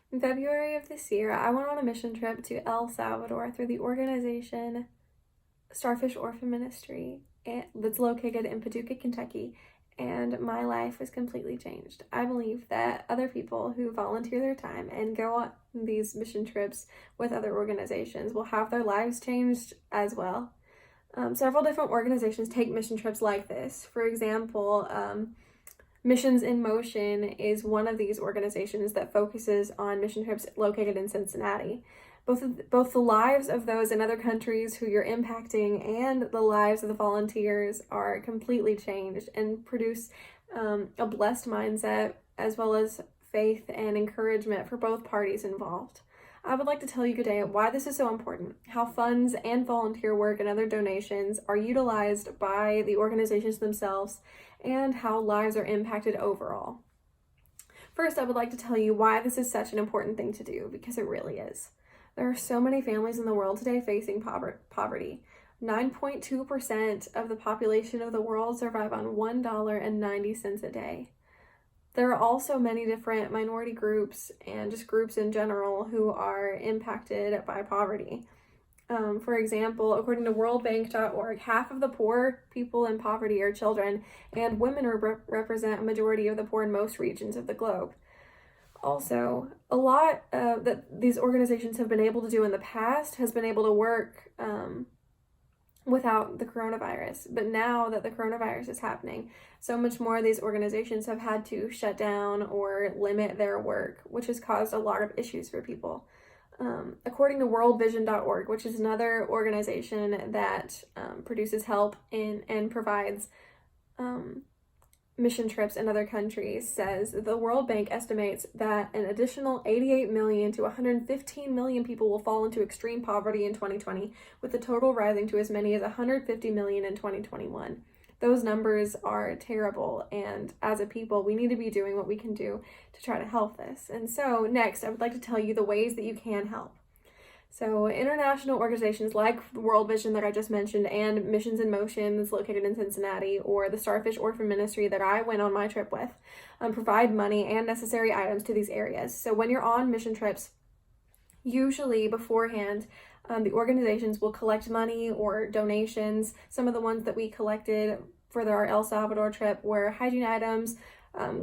In February of this year, I went on a mission trip to El Salvador through the organization Starfish Orphan Ministry that's located in Paducah, Kentucky, and my life was completely changed. I believe that other people who volunteer their time and go on these mission trips with other organizations will have their lives changed as well. Several different organizations take mission trips like this. For example, Missions in Motion is one of these organizations that focuses on mission trips located in Cincinnati. Both the lives of those in other countries who you're impacting and the lives of the volunteers are completely changed and produce a blessed mindset as well as faith and encouragement for both parties involved. I would like to tell you today why this is so important, how funds and volunteer work and other donations are utilized by the organizations themselves, and how lives are impacted overall. First, I would like to tell you why this is such an important thing to do, because it really is. There are so many families in the world today facing poverty. 9.2% of the population of the world survive on $1.90 a day. There are also many different minority groups and just groups in general who are impacted by poverty. For example, according to worldbank.org, half of the poor people in poverty are children, and women represent a majority of the poor in most regions of the globe. Also, a lot that these organizations have been able to do in the past has been able to work without the coronavirus. But now that the coronavirus is happening, so much more of these organizations have had to shut down or limit their work, which has caused a lot of issues for people. According to worldvision.org, which is another organization that produces help and provides mission trips in other countries, says the World Bank estimates that an additional 88 million to 115 million people will fall into extreme poverty in 2020, with the total rising to as many as 150 million in 2021. Those numbers are terrible, and as a people, we need to be doing what we can do to try to help this. And so next, I would like to tell you the ways that you can help. So international organizations like World Vision that I just mentioned, and Missions in Motion that's located in Cincinnati, or the Starfish Orphan Ministry that I went on my trip with, provide money and necessary items to these areas. So when you're on mission trips, usually beforehand, the organizations will collect money or donations. Some of the ones that we collected for our El Salvador trip were hygiene items,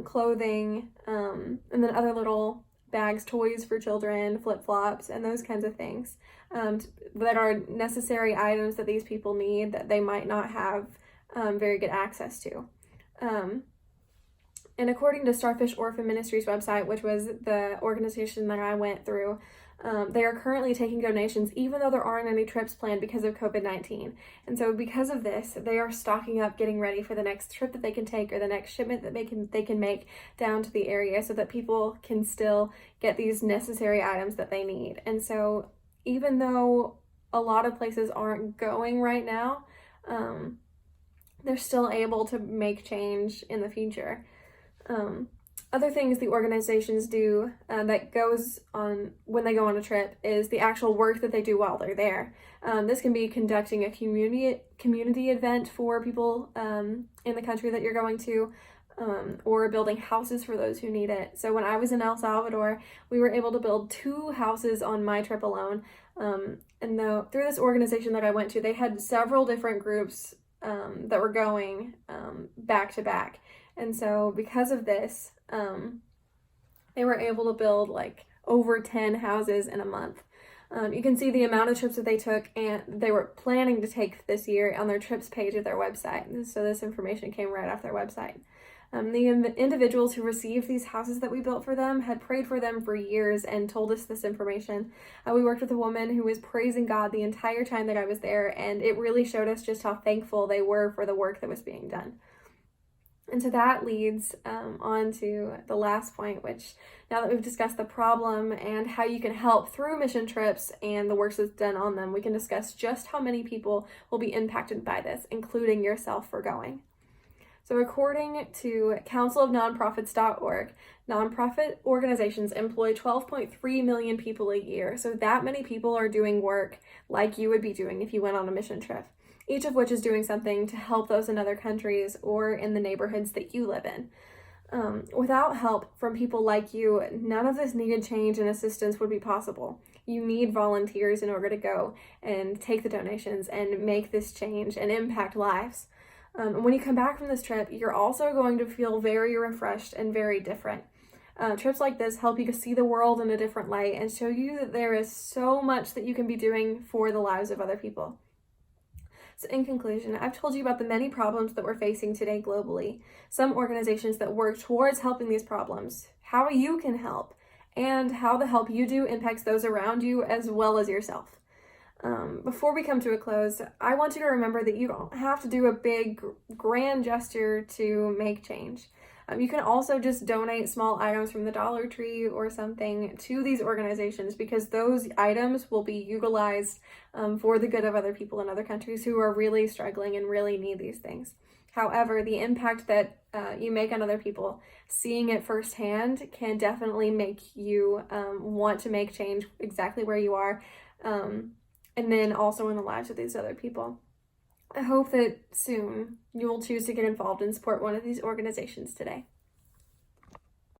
clothing, and then other little bags, toys for children, flip-flops, and those kinds of things that are necessary items that these people need that they might not have very good access to. And according to Starfish Orphan Ministries website, which was the organization that I went through, they are currently taking donations even though there aren't any trips planned because of COVID-19. And so because of this, they are stocking up, getting ready for the next trip that they can take or the next shipment that they can make down to the area so that people can still get these necessary items that they need. And so even though a lot of places aren't going right now, they're still able to make change in the future. Other things the organizations do that goes on when they go on a trip is the actual work that they do while they're there. This can be conducting a community event for people in the country that you're going to, or building houses for those who need it. So when I was in El Salvador, we were able to build 2 houses on my trip alone. And through this organization that I went to, they had several different groups that were going back to back. And so because of this, they were able to build like over 10 houses in a month. You can see the amount of trips that they took and they were planning to take this year on their trips page of their website. So this information came right off their website. The individuals who received these houses that we built for them had prayed for them for years and told us this information. We worked with a woman who was praising God the entire time that I was there, and it really showed us just how thankful they were for the work that was being done. And so that leads on to the last point, which now that we've discussed the problem and how you can help through mission trips and the work that's done on them, we can discuss just how many people will be impacted by this, including yourself for going. So according to councilofnonprofits.org, nonprofit organizations employ 12.3 million people a year. So that many people are doing work like you would be doing if you went on a mission trip, each of which is doing something to help those in other countries or in the neighborhoods that you live in. Without help from people like you, none of this needed change and assistance would be possible. You need volunteers in order to go and take the donations and make this change and impact lives. And when you come back from this trip, you're also going to feel very refreshed and very different. Trips like this help you to see the world in a different light and show you that there is so much that you can be doing for the lives of other people. So in conclusion, I've told you about the many problems that we're facing today globally, some organizations that work towards helping these problems, how you can help, and how the help you do impacts those around you as well as yourself. Before we come to a close, I want you to remember that you don't have to do a big, grand gesture to make change. You can also just donate small items from the Dollar Tree or something to these organizations, because those items will be utilized for the good of other people in other countries who are really struggling and really need these things. However, the impact that you make on other people, seeing it firsthand, can definitely make you want to make change exactly where you are, and then also in the lives of these other people. I hope that soon you will choose to get involved and support one of these organizations today.